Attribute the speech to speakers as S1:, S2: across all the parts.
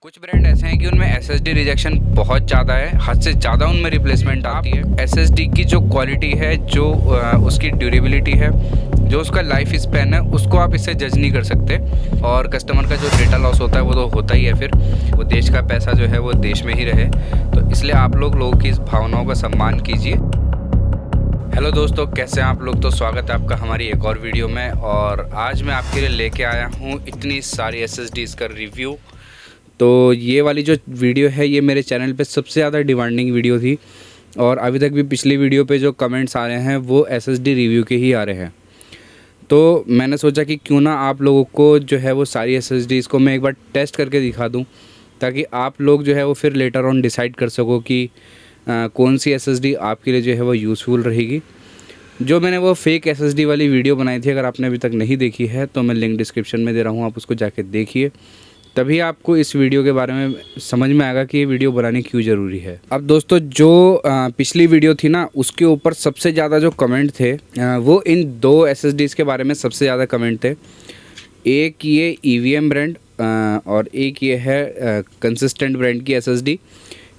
S1: कुछ ब्रांड ऐसे हैं कि उनमें एसएसडी रिजेक्शन बहुत ज़्यादा है, हद से ज़्यादा उनमें रिप्लेसमेंट आती है। एसएसडी की जो क्वालिटी है, जो उसकी ड्यूरेबिलिटी है, जो उसका लाइफ स्पैन है, उसको आप इससे जज नहीं कर सकते। और कस्टमर का जो डेटा लॉस होता है वो तो होता ही है। फिर वो देश का पैसा जो है वो देश में ही रहे, तो इसलिए आप लोगों की इस भावनाओं का सम्मान कीजिए। हेलो दोस्तों, कैसे हैं आप लोग। तो स्वागत है आपका हमारी एक और वीडियो में। और आज मैं आपके लिए लेके आया हूँ इतनी सारी एसएसडीज़ का रिव्यू। तो ये वाली जो वीडियो है ये मेरे चैनल पे सबसे ज़्यादा डिमांडिंग वीडियो थी, और अभी तक भी पिछली वीडियो पे जो कमेंट्स आ रहे हैं वो एसएसडी रिव्यू के ही आ रहे हैं। तो मैंने सोचा कि क्यों ना आप लोगों को जो है वो सारी एसएसडीज़ को मैं एक बार टेस्ट करके दिखा दूं, ताकि आप लोग जो है वो फिर लेटर ऑन डिसाइड कर सको कि कौन सी एसएसडी आपके लिए जो है वो यूज़फुल रहेगी। जो मैंने वो फेक एसएसडी वाली वीडियो बनाई थी, अगर आपने अभी तक नहीं देखी है तो मैं लिंक डिस्क्रिप्शन में दे रहा हूँ, आप उसको जाके देखिए। तभी आपको इस वीडियो के बारे में समझ में आएगा कि ये वीडियो बनानी क्यों ज़रूरी है। अब दोस्तों, जो पिछली वीडियो थी ना, उसके ऊपर सबसे ज़्यादा जो कमेंट थे वो इन दो एसएसडीज़ के बारे में सबसे ज़्यादा कमेंट थे। एक ये ईवीएम ब्रांड और एक ये है कंसिस्टेंट ब्रांड की एसएसडी।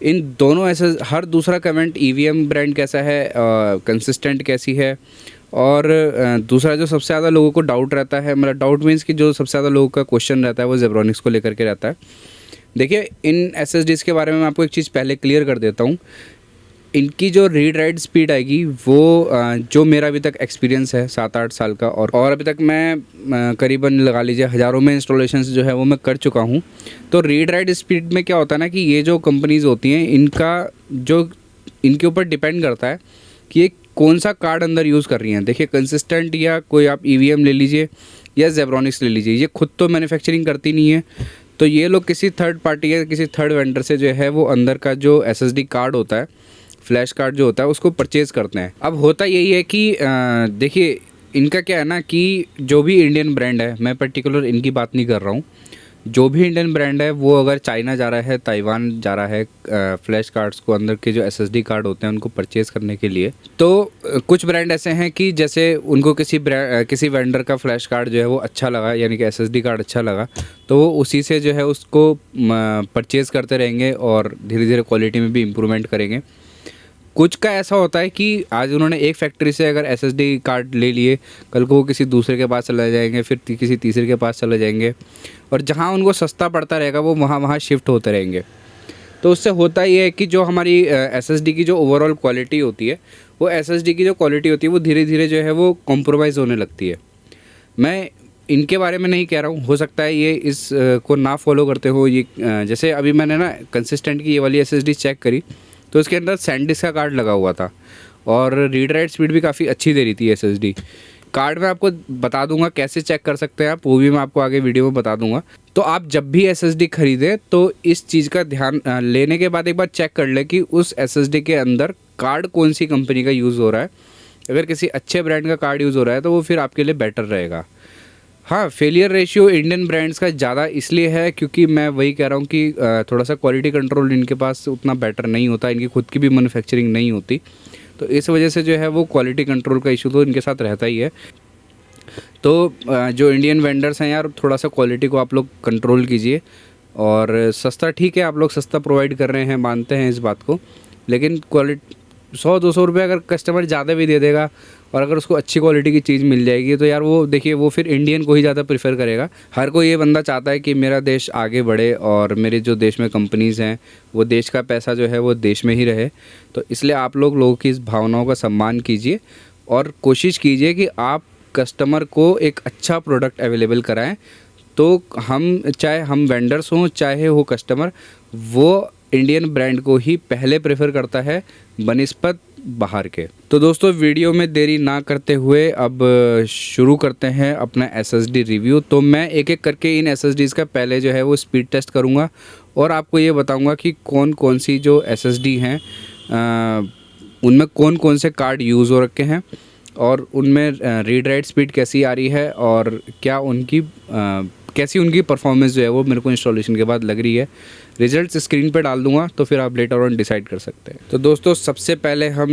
S1: इन दोनों हर दूसरा कमेंट ईवीएम ब्रांड कैसा है, कंसिस्टेंट कैसी है, और दूसरा जो सबसे ज़्यादा लोगों को डाउट रहता है, मतलब डाउट मीन्स कि जो सबसे ज़्यादा लोगों का क्वेश्चन रहता है वो जेब्रॉनिक्स को लेकर के रहता है। देखिए, इन एसएसडीज़ के बारे में मैं आपको एक चीज़ पहले क्लियर कर देता हूँ। इनकी जो रीड राइट स्पीड आएगी वो जो मेरा अभी तक एक्सपीरियंस है 7-8 साल का, और अभी तक मैं करीबन लगा लीजिए हज़ारों में इंस्टॉलेशंस जो है वो मैं कर चुका हूँ। तो रीड राइट स्पीड में क्या होता है ना, कि ये जो कंपनीज़ होती हैं इनका जो इनके ऊपर डिपेंड करता है कि ये कौन सा कार्ड अंदर यूज़ कर रही हैं। देखिए, कंसिस्टेंट या कोई आप ईवीएम ले लीजिए या जेब्रॉनिक्स ले लीजिए, ये खुद तो मैन्युफैक्चरिंग करती नहीं है। तो ये लोग किसी थर्ड पार्टी या किसी थर्ड वेंडर से जो है वो अंदर का जो एसएसडी कार्ड होता है, फ्लैश कार्ड जो होता है, उसको परचेज़ करते हैं। अब होता यही है कि देखिए, इनका क्या है ना कि जो भी इंडियन ब्रांड है, मैं पर्टिकुलर इनकी बात नहीं कर रहा हूँ, जो भी इंडियन ब्रांड है वो अगर चाइना जा रहा है, ताइवान जा रहा है फ्लैश कार्ड्स को, अंदर के जो एसएसडी कार्ड होते हैं उनको परचेज़ करने के लिए, तो कुछ ब्रांड ऐसे हैं कि जैसे उनको किसी वेंडर का फ्लैश कार्ड जो है वो अच्छा लगा, यानी कि एसएसडी कार्ड अच्छा लगा, तो वो उसी से जो है उसको परचेज़ करते रहेंगे और धीरे धीरे क्वालिटी में भी इम्प्रूवमेंट करेंगे। कुछ का ऐसा होता है कि आज उन्होंने एक फैक्ट्री से अगर एसएसडी कार्ड ले लिए, कल को वो किसी दूसरे के पास चले जाएंगे, फिर किसी तीसरे के पास चले जाएंगे, और जहाँ उनको सस्ता पड़ता रहेगा वो वहाँ शिफ्ट होते रहेंगे। तो उससे होता ये है कि जो हमारी एसएसडी की जो ओवरऑल क्वालिटी होती है, वो एसएसडी की जो क्वालिटी होती है वो धीरे धीरे जो है वो कॉम्प्रोमाइज़ होने लगती है। मैं इनके बारे में नहीं कह रहा हूँ, हो सकता है ये इस को ना फॉलो करते हो। ये जैसे अभी मैंने ना कंसिस्टेंट की ये वाली एसएसडी चेक करी, तो इसके अंदर सैंडिस्क का कार्ड लगा हुआ था, और रीड राइट स्पीड भी काफ़ी अच्छी दे रही थी एसएसडी। कार्ड मैं आपको बता दूंगा कैसे चेक कर सकते हैं आप, वो भी मैं आपको आगे वीडियो में बता दूंगा। तो आप जब भी एसएसडी खरीदें तो इस चीज़ का ध्यान लेने के बाद एक बार चेक कर ले कि उस एसएसडी के अंदर कार्ड कौन सी कंपनी का यूज़ हो रहा है। अगर किसी अच्छे ब्रांड का कार्ड यूज़ हो रहा है तो वो फिर आपके लिए बेटर रहेगा। हाँ, फेलियर रेशियो इंडियन ब्रांड्स का ज़्यादा इसलिए है क्योंकि मैं वही कह रहा हूँ कि थोड़ा सा क्वालिटी कंट्रोल इनके पास उतना बेटर नहीं होता, इनकी खुद की भी मैन्युफैक्चरिंग नहीं होती, तो इस वजह से जो है वो क्वालिटी कंट्रोल का इशू तो इनके साथ रहता ही है। तो जो इंडियन वेंडर्स हैं यार, थोड़ा सा क्वालिटी को आप लोग कंट्रोल कीजिए। और सस्ता ठीक है, आप लोग सस्ता प्रोवाइड कर रहे हैं, मानते हैं इस बात को, लेकिन क्वालिटी 100-200 रुपये अगर कस्टमर ज़्यादा भी दे देगा और अगर उसको अच्छी क्वालिटी की चीज़ मिल जाएगी तो यार वो देखिए, वो फिर इंडियन को ही ज़्यादा प्रेफर करेगा। हर कोई ये बंदा चाहता है कि मेरा देश आगे बढ़े और मेरे जो देश में कंपनीज़ हैं वो देश का पैसा जो है वो देश में ही रहे। तो इसलिए आप लोगों की इस भावनाओं का सम्मान कीजिए और कोशिश कीजिए कि आप कस्टमर को एक अच्छा प्रोडक्ट अवेलेबल कराएँ। तो चाहे हम वेंडर्स हों चाहे हो कस्टमर, वो इंडियन ब्रांड को ही पहले प्रेफर करता है बनिस्बत बाहर के। तो दोस्तों, वीडियो में देरी ना करते हुए अब शुरू करते हैं अपना एसएसडी रिव्यू। तो मैं एक एक करके इन एसएसडीज़ का पहले जो है वो स्पीड टेस्ट करूंगा और आपको ये बताऊंगा कि कौन कौन सी जो एसएसडी हैं उनमें कौन कौन से कार्ड यूज़ हो रखे हैं और उनमें रीड राइट स्पीड कैसी आ रही है और क्या उनकी कैसी उनकी परफॉर्मेंस जो है वो मेरे को इंस्टॉलेशन के बाद लग रही है। रिजल्ट्स स्क्रीन पे डाल दूंगा तो फिर आप लेटर ऑन डिसाइड कर सकते हैं। तो दोस्तों, सबसे पहले हम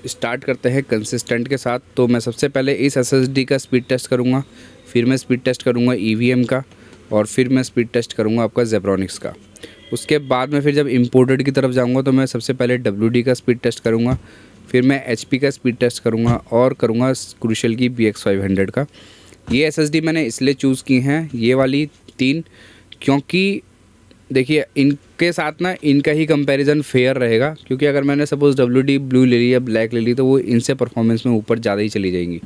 S1: स्टार्ट करते हैं कंसिस्टेंट के साथ। तो मैं सबसे पहले इस एसएसडी का स्पीड टेस्ट करूंगा, फिर मैं स्पीड टेस्ट करूंगा ईवीएम का, और फिर मैं स्पीड टेस्ट करूँगा आपका जेब्रॉनिक्स का। उसके बाद में फिर जब इम्पोर्टेड की तरफ जाऊँगा तो मैं सबसे पहले WD का स्पीड टेस्ट करूँगा, फिर मैं HP का स्पीड टेस्ट करूँगा और करूँगा क्रूशियल की BX500 का। ये SSD मैंने इसलिए चूज़ की हैं ये वाली 3, क्योंकि देखिए इनके साथ ना इनका ही कंपैरिजन फेयर रहेगा, क्योंकि अगर मैंने सपोज़ WD ब्लू ले ली या ब्लैक ले ली तो वो इनसे परफॉर्मेंस में ऊपर ज़्यादा ही चली जाएंगी।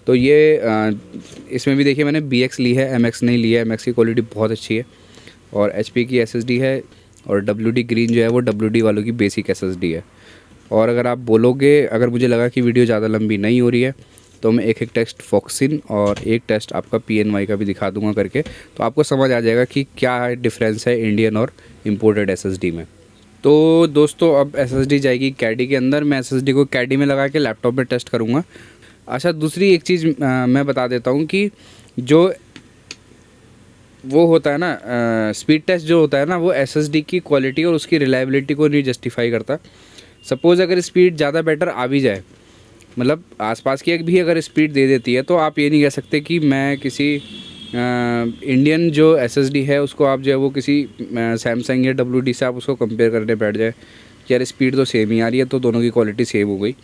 S1: तो ये इसमें भी देखिए मैंने BX ली है, MX नहीं लिया है। MX की क्वालिटी बहुत अच्छी है और HP की SSD है, और WD ग्रीन जो है वो WD वालों की बेसिक SSD है। और अगर आप बोलोगे, अगर मुझे लगा कि वीडियो ज़्यादा लंबी नहीं हो रही है तो मैं एक टेस्ट फॉक्सिन और एक टेस्ट आपका PNY का भी दिखा दूंगा करके, तो आपको समझ आ जाएगा कि क्या डिफरेंस है इंडियन और इम्पोर्टेड SSD में। तो दोस्तों अब SSD जाएगी कैडी के अंदर। मैं SSD को कैडी में लगा के लैपटॉप में टेस्ट करूँगा। अच्छा, दूसरी एक चीज़ मैं बता देता हूँ कि जो वो होता है ना स्पीड टेस्ट जो होता है ना, वो SSD की क्वालिटी और उसकी रिलायबिलिटी को नहीं जस्टिफाई करता। सपोज़ अगर स्पीड ज़्यादा बेटर आ भी जाए, मतलब आसपास की एक भी अगर स्पीड दे देती है, तो आप ये नहीं कह सकते कि मैं किसी इंडियन जो SSD है उसको आप जो है वो किसी सैमसंग या WD से आप उसको कंपेयर करने बैठ जाए कि यार स्पीड तो सेम ही आ रही है तो दोनों की क्वालिटी सेम हो गई।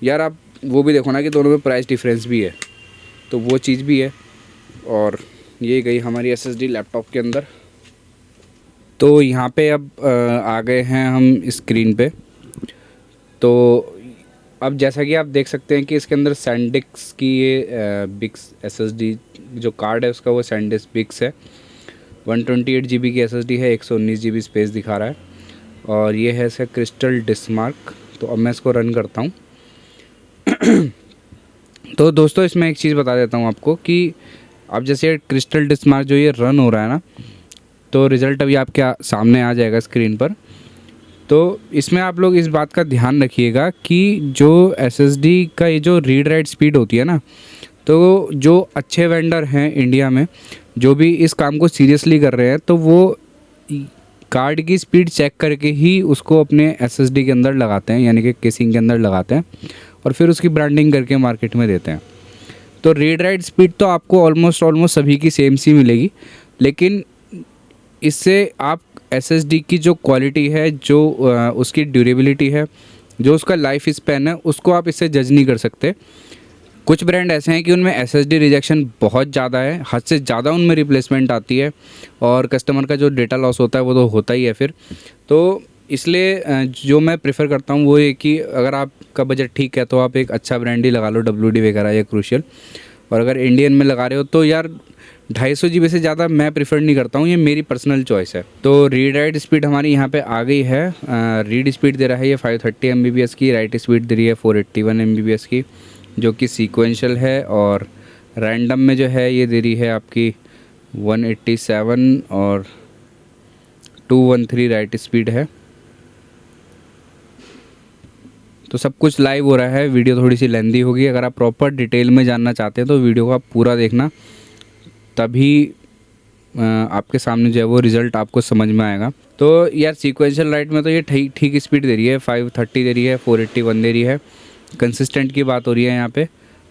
S1: यार आप वो भी देखो ना कि दोनों में प्राइस डिफरेंस भी है, तो वो चीज़ भी है। और ये गई हमारी SSD लैपटॉप के अंदर। तो यहाँ पे अब आ गए हैं हम स्क्रीन पे। तो अब जैसा कि आप देख सकते हैं कि इसके अंदर सैंडिस्क की ये बिक्स SSD जो कार्ड है उसका वो सैंडिस्क बिक्स है। 128 GB की SSD है, 119 GB स्पेस दिखा रहा है, और ये है इसका क्रिस्टल डिस्मार्क। तो अब मैं इसको रन करता हूँ। तो दोस्तों इसमें एक चीज़ बता देता हूँ आपको कि अब जैसे क्रिस्टल डिस्मार्क जो ये रन हो रहा है ना, तो रिज़ल्ट अभी आपके सामने आ जाएगा स्क्रीन पर। तो इसमें आप लोग इस बात का ध्यान रखिएगा कि जो SSD का ये जो रीड राइट स्पीड होती है ना, तो जो अच्छे वेंडर हैं इंडिया में जो भी इस काम को सीरियसली कर रहे हैं, तो वो कार्ड की स्पीड चेक करके ही उसको अपने SSD के अंदर लगाते हैं, यानी कि केसिंग के अंदर लगाते हैं, और फिर उसकी ब्रांडिंग करके मार्केट में देते हैं। तो रीड राइट स्पीड तो आपको ऑलमोस्ट सभी की सेम सी मिलेगी, लेकिन इससे आप SSD की जो क्वालिटी है, जो उसकी ड्यूरेबिलिटी है, जो उसका लाइफ स्पैन है, उसको आप इससे जज नहीं कर सकते। कुछ ब्रांड ऐसे हैं कि उनमें SSD रिजेक्शन बहुत ज़्यादा है, हद से ज़्यादा उनमें रिप्लेसमेंट आती है, और कस्टमर का जो डेटा लॉस होता है वो तो होता ही है फिर। तो इसलिए जो मैं प्रेफर करता हूँ वो ये कि अगर आपका बजट ठीक है तो आप एक अच्छा ब्रांड ही लगा लो, WD वगैरह या क्रूशियल। और अगर इंडियन में लगा रहे हो तो यार 250 GB से ज़्यादा मैं प्रेफर नहीं करता हूँ, ये मेरी पर्सनल चॉइस है। तो रीड राइट स्पीड हमारी यहाँ पे आ गई है। रीड स्पीड दे रहा है ये 530 MBPS की, राइट स्पीड दे रही है 481 MBPS की, जो कि सीक्वेंशियल है, और रैंडम में जो है ये दे रही है आपकी 187 और 213 राइट स्पीड है। तो सब कुछ लाइव हो रहा है। वीडियो थोड़ी सी लेंदी होगी, अगर आप प्रॉपर डिटेल में जानना चाहते हैं तो वीडियो का पूरा देखना, तभी आपके सामने जो है वो रिज़ल्ट आपको समझ में आएगा। तो यार सीक्वेंशियल राइट में तो ये ठीक स्पीड दे रही है, 530 दे रही है, 481 दे रही है। कंसिस्टेंट की बात हो रही है यहाँ पे,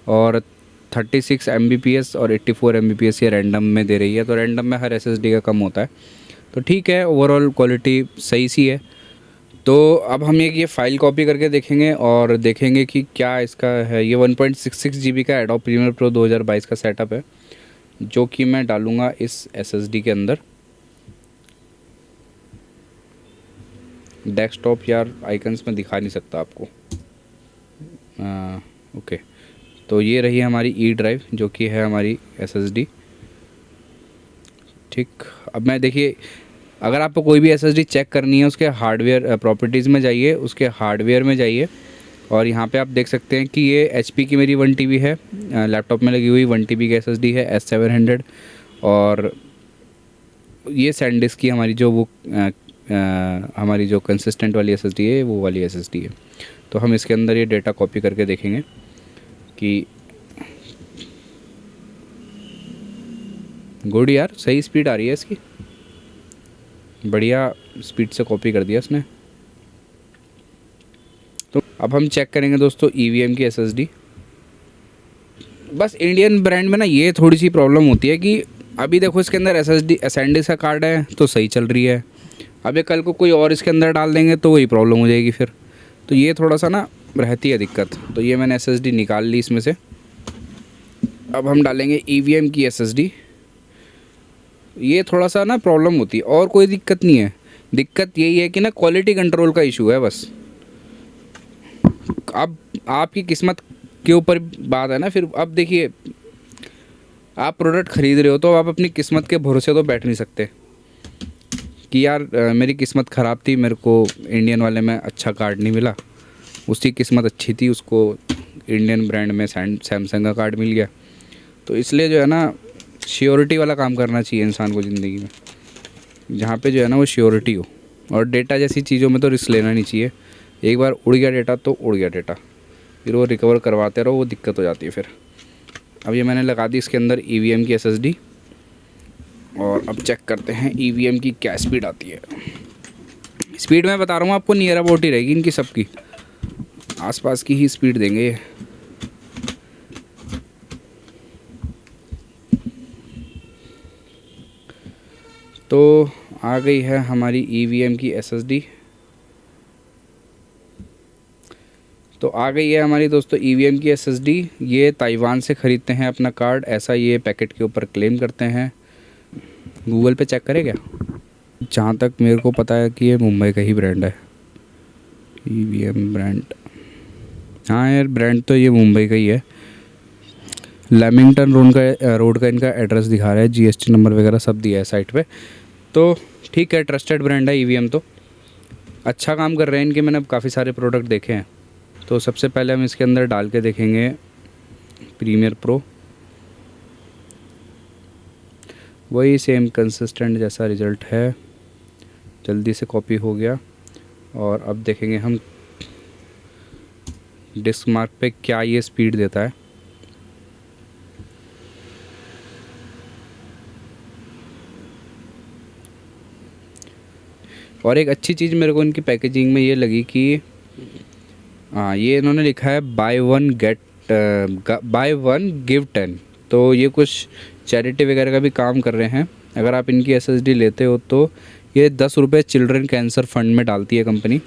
S1: और 36 MBPS और 84 MBPS ये रैंडम में दे रही है। तो रैंडम में हर SSD का कम होता है, तो ठीक है, ओवरऑल क्वालिटी सही सी है। तो अब हम ये फ़ाइल कॉपी करके देखेंगे और देखेंगे कि क्या इसका है। ये 1.66 GB का एडोब प्रीमियर प्रो 2022 का सेटअप है, जो कि मैं डालूँगा इस SSD के अंदर। डेस्कटॉप यार आइकन्स में दिखा नहीं सकता आपको। ओके, तो ये रही हमारी ई ड्राइव जो कि है हमारी SSD। ठीक, अब मैं देखिए, अगर आपको कोई भी SSD चेक करनी है उसके हार्डवेयर प्रॉपर्टीज़ में जाइए, उसके हार्डवेयर में जाइए, और यहाँ पे आप देख सकते हैं कि ये HP की मेरी 1 TB है, लैपटॉप में लगी हुई 1 TB की SSD है S700, और ये सैंडिस्क की हमारी जो वो हमारी जो कंसिस्टेंट वाली SSD है वो वाली SSD है। तो हम इसके अंदर ये डेटा कॉपी करके देखेंगे कि गुड यार, सही स्पीड आ रही है इसकी, बढ़िया स्पीड से कॉपी कर दिया इसने। तो अब हम चेक करेंगे दोस्तों EVM की SSD। बस इंडियन ब्रांड में ना ये थोड़ी सी प्रॉब्लम होती है कि अभी देखो इसके अंदर SSD का कार्ड है तो सही चल रही है। अब ये कल को कोई और इसके अंदर डाल देंगे तो वही प्रॉब्लम हो जाएगी फिर। तो ये थोड़ा सा ना रहती है दिक्कत। तो ये मैंने SSD निकाल ली इसमें से। अब हम डालेंगे EVM की SSD। ये थोड़ा सा ना प्रॉब्लम होती है, और कोई दिक्कत नहीं है। दिक्कत यही है कि ना क्वालिटी कंट्रोल का इशू है बस। अब आपकी किस्मत के ऊपर बात है ना फिर। अब देखिए, आप प्रोडक्ट ख़रीद रहे हो तो आप अपनी किस्मत के भरोसे तो बैठ नहीं सकते कि यार मेरी किस्मत ख़राब थी, मेरे को इंडियन वाले में अच्छा कार्ड नहीं मिला, उसकी किस्मत अच्छी थी, उसको इंडियन ब्रांड में सैमसंग का कार्ड मिल गया। तो इसलिए जो है ना श्योरिटी वाला काम करना चाहिए इंसान को ज़िंदगी में, जहाँ पे जो है ना वो श्योरिटी हो। और डेटा जैसी चीज़ों में तो रिस्क लेना नहीं चाहिए। एक बार उड़ गया डेटा तो उड़ गया डेटा, फिर वो रिकवर करवाते रहो, वो दिक्कत हो जाती है फिर। अब ये मैंने लगा दी इसके अंदर EVM की SSD। और अब चेक करते हैं EVM की क्या स्पीड आती है। स्पीड मैं बता रहा हूँ आपको, नियर अबाउट ही रहेगी इनकी सबकी, आसपास की ही स्पीड देंगे ये। तो आ गई है हमारी EVM की SSD। तो आ गई है हमारी दोस्तों EVM की SSD। ये ताइवान से ख़रीदते हैं अपना कार्ड, ऐसा ये पैकेट के ऊपर क्लेम करते हैं। गूगल पे चेक करें क्या? जहाँ तक मेरे को पता है कि ये मुंबई का ही ब्रांड है, EVM ब्रांड। हाँ यार, ब्रांड तो ये मुंबई का ही है। लेमिंगटन रोड का इनका एड्रेस दिखा रहा है, GST नंबर वगैरह सब दिया है साइट पे। तो ठीक है, ट्रस्टेड ब्रांड है EVM। तो अच्छा काम कर रहे हैं इनके, मैंने काफ़ी सारे प्रोडक्ट देखे हैं। तो सबसे पहले हम इसके अंदर डाल के देखेंगे प्रीमियर प्रो। वही सेम कंसिस्टेंट जैसा रिज़ल्ट है, जल्दी से कॉपी हो गया। और अब देखेंगे हम डिस्क मार्क पे क्या ये स्पीड देता है। और एक अच्छी चीज़ मेरे को इनकी पैकेजिंग में ये लगी कि ये इन्होंने लिखा है बाय वन गिव 10। तो ये कुछ चैरिटी वगैरह का भी काम कर रहे हैं। अगर आप इनकी SSD लेते हो तो ये 10 रुपये चिल्ड्रन कैंसर फंड में डालती है कंपनी।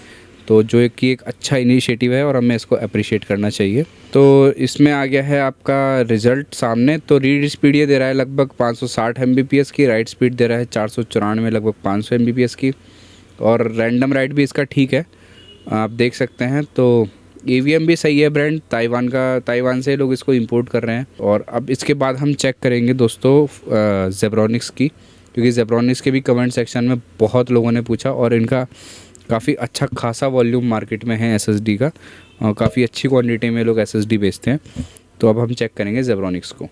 S1: तो जो एक अच्छा इनिशिएटिव है और हमें इसको अप्रिशिएट करना चाहिए। तो इसमें आ गया है आपका रिज़ल्ट सामने। तो रीड स्पीड ये दे रहा है लगभग 560 Mbps की, राइट स्पीड दे रहा है 494 लगभग 500 Mbps की। और रैंडम राइट भी इसका ठीक है, आप देख सकते हैं। तो EVM भी सही है ब्रांड, ताइवान से लोग इसको इंपोर्ट कर रहे हैं। और अब इसके बाद हम चेक करेंगे दोस्तों ज़ेब्रॉनिक्स की, क्योंकि ज़ेब्रॉनिक्स के भी कमेंट सेक्शन में बहुत लोगों ने पूछा और इनका काफ़ी अच्छा खासा वॉल्यूम मार्केट में है SSD का, और काफ़ी अच्छी क्वांटिटी में लोग SSD बेचते हैं। तो अब हम चेक करेंगे ज़ेब्रॉनिक्स को।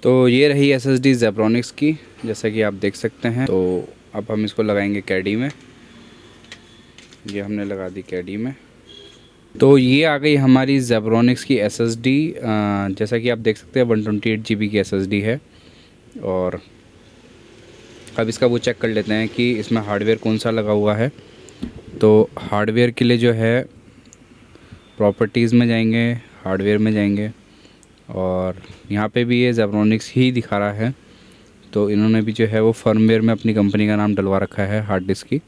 S1: तो ये रही SSD ज़ेब्रॉनिक्स की, जैसा कि आप देख सकते हैं। तो अब हम इसको लगाएंगे कैडी में। ये हमने लगा दी कैडी में। तो ये आ गई हमारी ज़ेब्रॉनिक्स की SSD। जैसा कि आप देख सकते हैं 128 GB की SSD है। और अब इसका वो चेक कर लेते हैं कि इसमें हार्डवेयर कौन सा लगा हुआ है। तो हार्डवेयर के लिए जो है प्रॉपर्टीज़ में जाएंगे, हार्डवेयर में जाएंगे, और यहाँ पे भी ये ज़ेब्रॉनिक्स ही दिखा रहा है। तो इन्होंने भी जो है वो फर्मवेयर में अपनी कंपनी का नाम डलवा रखा है हार्ड डिस्क की।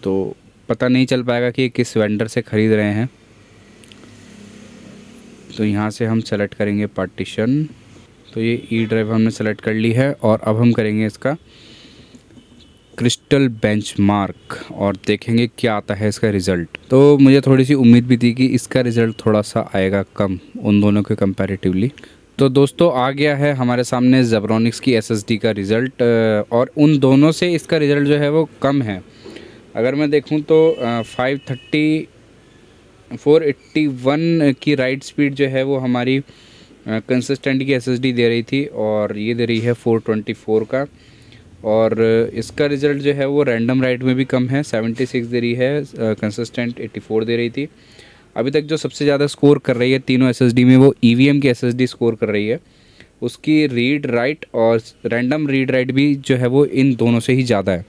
S1: तो पता नहीं चल पाएगा कि किस वेंडर से ख़रीद रहे हैं। तो यहाँ से हम सेलेक्ट करेंगे पार्टीशन। तो ये ई ड्राइव हमने सेलेक्ट कर ली है। और अब हम करेंगे इसका क्रिस्टल बेंचमार्क और देखेंगे क्या आता है इसका रिज़ल्ट। तो मुझे थोड़ी सी उम्मीद भी थी कि इसका रिज़ल्ट थोड़ा सा आएगा कम उन दोनों के कंपैरेटिवली। तो दोस्तों आ गया है हमारे सामने ज़ेब्रॉनिक्स की SSD का रिज़ल्ट, और उन दोनों से इसका रिज़ल्ट जो है वो कम है। अगर मैं देखूं तो 481 की राइट स्पीड जो है वो हमारी कंसिस्टेंट की SSD दे रही थी, और ये दे रही है 424 का। और इसका रिज़ल्ट जो है वो रैंडम राइट में भी कम है, 76 दे रही है, कंसिस्टेंट 84 दे रही थी। अभी तक जो सबसे ज़्यादा स्कोर कर रही है तीनों SSD में वो EVM की SSD स्कोर कर रही है। उसकी रीड राइट और रैंडम रीड राइट भी जो है वो इन दोनों से ही ज़्यादा है।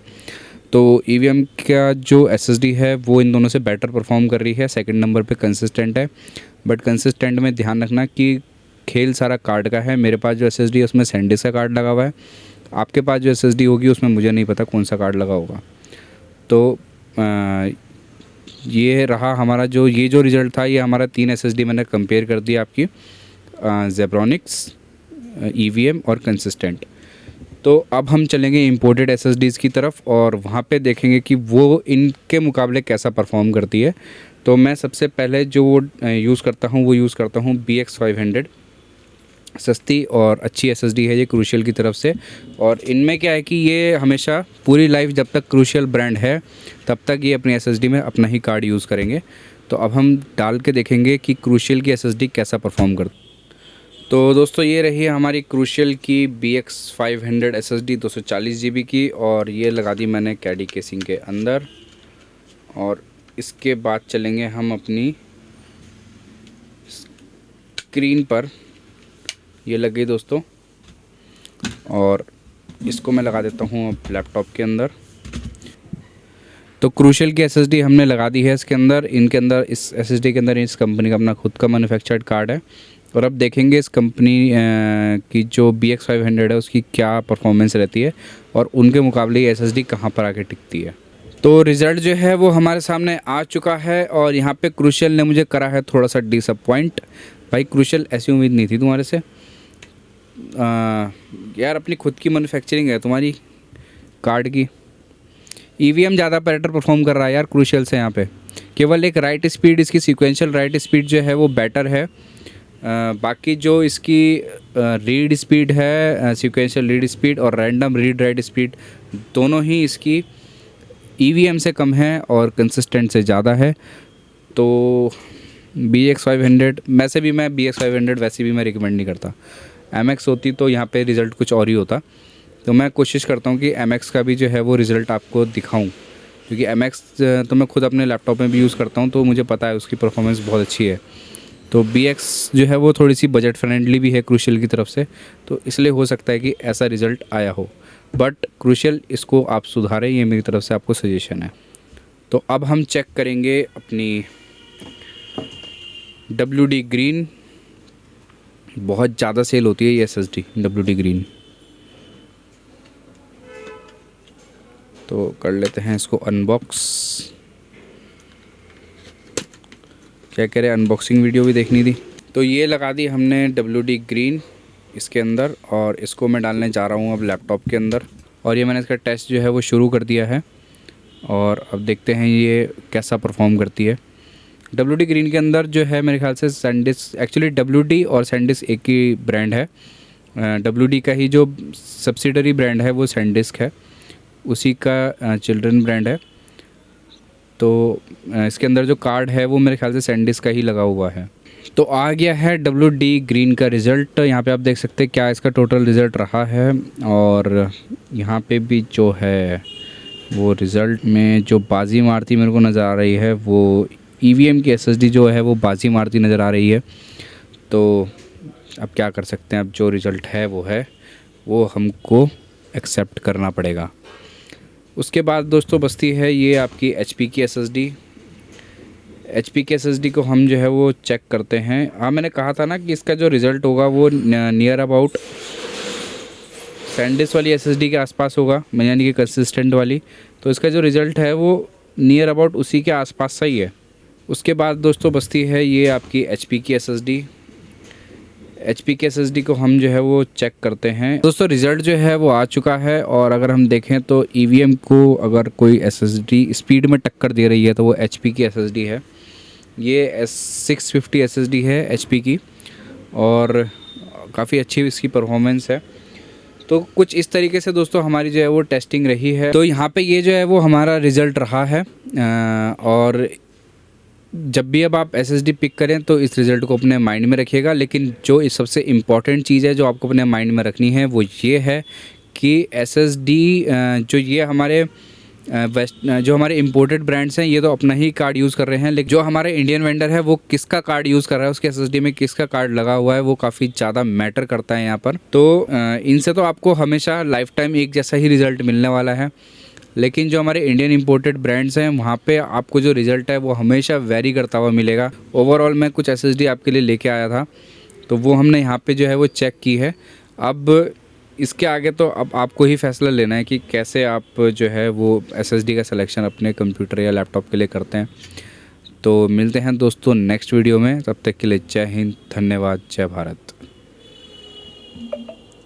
S1: तो EVM का जो SSD है वो इन दोनों से बेटर परफॉर्म कर रही है। सेकंड नंबर पे कंसिस्टेंट है, बट कंसिस्टेंट में ध्यान रखना कि खेल सारा कार्ड का है। मेरे पास जो SSD है उसमें सैंडिस्क का कार्ड लगा हुआ है। आपके पास जो SSD होगी उसमें मुझे नहीं पता कौन सा कार्ड लगा होगा। तो ये रहा हमारा ये जो रिज़ल्ट था, ये हमारा 3 SSD मैंने कंपेयर कर दिया आपकी ज़ेब्रॉनिक्स, EVM और कंसिस्टेंट। तो अब हम चलेंगे इंपोर्टेड SSDs की तरफ और वहाँ पे देखेंगे कि वो इनके मुकाबले कैसा परफॉर्म करती है। तो मैं सबसे पहले जो यूज़ करता हूँ वो यूज़ करता हूँ BX500। सस्ती और अच्छी SSD है ये क्रूशियल की तरफ से। और इनमें क्या है कि ये हमेशा पूरी लाइफ जब तक क्रूशियल ब्रांड है तब तक ये अपनी SSD में अपना ही कार्ड यूज़ करेंगे। तो अब हम डाल के देखेंगे कि क्रूशियल की SSD कैसा परफॉर्म करती है। तो दोस्तों ये रही हमारी क्रूशियल की BX500 SSD 240 GB की, और ये लगा दी मैंने कैडी केसिंग के अंदर। और इसके बाद चलेंगे हम अपनी स्क्रीन पर। ये लग गई दोस्तों, और इसको मैं लगा देता हूँ अब लैपटॉप के अंदर। तो क्रूशियल की SSD हमने लगा दी है इसके अंदर। इनके अंदर इस SSD के अंदर इस कंपनी का अपना खुद का मैन्युफैक्चर्ड कार्ड है। और अब देखेंगे इस कंपनी की जो BX500 है उसकी क्या परफॉर्मेंस रहती है और उनके मुकाबले ये SSD कहाँ पर आके टिकती है। तो रिज़ल्ट जो है वो हमारे सामने आ चुका है, और यहाँ पे क्रूशियल ने मुझे करा है थोड़ा सा डिसअपॉइंट। भाई क्रूशियल, ऐसी उम्मीद नहीं थी तुम्हारे से। यार अपनी खुद की मैन्युफैक्चरिंग है तुम्हारी कार्ड की। EVM ज़्यादा बेटर परफॉर्म कर रहा है यार क्रूशियल से। यहाँ पे केवल एक राइट स्पीड, इसकी सीक्वेंशियल राइट स्पीड जो है वो बेटर है। बाकी जो इसकी रीड स्पीड है, सीक्वेंशियल रीड स्पीड और रैंडम रीड राइट स्पीड, दोनों ही इसकी EVM से कम है और कंसिस्टेंट से ज़्यादा है। तो BX500 वैसे भी मैं BX500 वैसे भी मैं रिकमेंड नहीं करता। MX होती तो यहाँ पे रिज़ल्ट कुछ और ही होता। तो मैं कोशिश करता हूँ कि MX का भी जो है वो रिज़ल्ट आपको दिखाऊँ, क्योंकि MX तो मैं खुद अपने लैपटॉप में भी यूज़ करता हूँ, तो मुझे पता है उसकी परफॉर्मेंस बहुत अच्छी है। तो BX जो है वो थोड़ी सी बजट फ्रेंडली भी है क्रूशियल की तरफ से, तो इसलिए हो सकता है कि ऐसा रिज़ल्ट आया हो। बट क्रूशियल, इसको आप सुधारें, ये मेरी तरफ से आपको सजेशन है। तो अब हम चेक करेंगे अपनी WD ग्रीन। बहुत ज़्यादा सेल होती है ये SSD WD ग्रीन। तो कर लेते हैं इसको अनबॉक्स। क्या कह रहे, अनबॉक्सिंग वीडियो भी देखनी थी। तो ये लगा दी हमने WD ग्रीन इसके अंदर, और इसको मैं डालने जा रहा हूँ अब लैपटॉप के अंदर। और ये मैंने इसका टेस्ट जो है वो शुरू कर दिया है, और अब देखते हैं ये कैसा परफॉर्म करती है। WD ग्रीन के अंदर जो है मेरे ख्याल से सैंडिस्क, एक्चुअली WD और सैंडिस्क एक ही ब्रांड है। WD का ही जो सब्सिडरी ब्रांड है वो सैंडिस्क है, उसी का चिल्ड्रन ब्रांड है। तो इसके अंदर जो कार्ड है वो मेरे ख्याल से सैंडिस्क का ही लगा हुआ है। तो आ गया है WD ग्रीन का रिज़ल्ट। यहाँ पे आप देख सकते हैं क्या इसका टोटल रिज़ल्ट रहा है, और यहाँ पे भी जो है वो रिज़ल्ट में जो बाजी मारती मेरे को नज़र आ रही है, वो EVM की SSD जो है वो बाजी मारती नज़र आ रही है। तो अब क्या कर सकते हैं, अब जो रिज़ल्ट है वो हमको एक्सेप्ट करना पड़ेगा। उसके बाद दोस्तों बचती है ये आपकी HP की SSD। HP की SSD को हम जो है वो चेक करते हैं। हाँ, मैंने कहा था ना कि इसका जो रिज़ल्ट होगा वो नियर अबाउट सैंडिस्क वाली SSD के आसपास होगा, यानी कि कंसिस्टेंट वाली। तो इसका जो रिज़ल्ट है वो नियर अबाउट उसी के आसपास सही है। उसके बाद दोस्तों बचती है ये आपकी HP की SSD। HP की SSD को हम जो है वो चेक करते हैं। दोस्तों रिज़ल्ट जो है वो आ चुका है, और अगर हम देखें तो EVM को अगर कोई SSD स्पीड में टक्कर दे रही है तो वो HP की SSD है। ये 650 SSD है HP की, और काफ़ी अच्छी इसकी परफॉर्मेंस है। तो कुछ इस तरीके से दोस्तों हमारी जो है वो टेस्टिंग रही है। तो यहाँ पे ये जो है वो हमारा रिज़ल्ट रहा है। और जब भी अब आप SSD पिक करें तो इस रिज़ल्ट को अपने माइंड में रखिएगा। लेकिन जो इस सबसे इम्पॉर्टेंट चीज़ है जो आपको अपने माइंड में रखनी है वो ये है कि SSD जो ये हमारे जो हमारे इंपोर्टेड ब्रांड्स हैं ये तो अपना ही कार्ड यूज़ कर रहे हैं, लेकिन जो हमारे इंडियन वेंडर है वो किसका कार्ड यूज़ कर रहा है, उसके SSD में किसका कार्ड लगा हुआ है, वो काफ़ी ज़्यादा मैटर करता है यहाँ पर। तो इनसे तो आपको हमेशा लाइफ टाइम एक जैसा ही रिज़ल्ट मिलने वाला है, लेकिन जो हमारे इंडियन इंपोर्टेड ब्रांड्स हैं वहाँ पे आपको जो रिज़ल्ट है वो हमेशा वेरी करता हुआ मिलेगा। ओवरऑल मैं कुछ SSD आपके लिए लेके आया था, तो वो हमने यहाँ पे जो है वो चेक की है। अब इसके आगे तो अब आपको ही फैसला लेना है कि कैसे आप जो है वो SSD का सिलेक्शन अपने कंप्यूटर या लैपटॉप के लिए करते हैं। तो मिलते हैं दोस्तों नेक्स्ट वीडियो में, तब तक के लिए जय हिंद, धन्यवाद, जय भारत।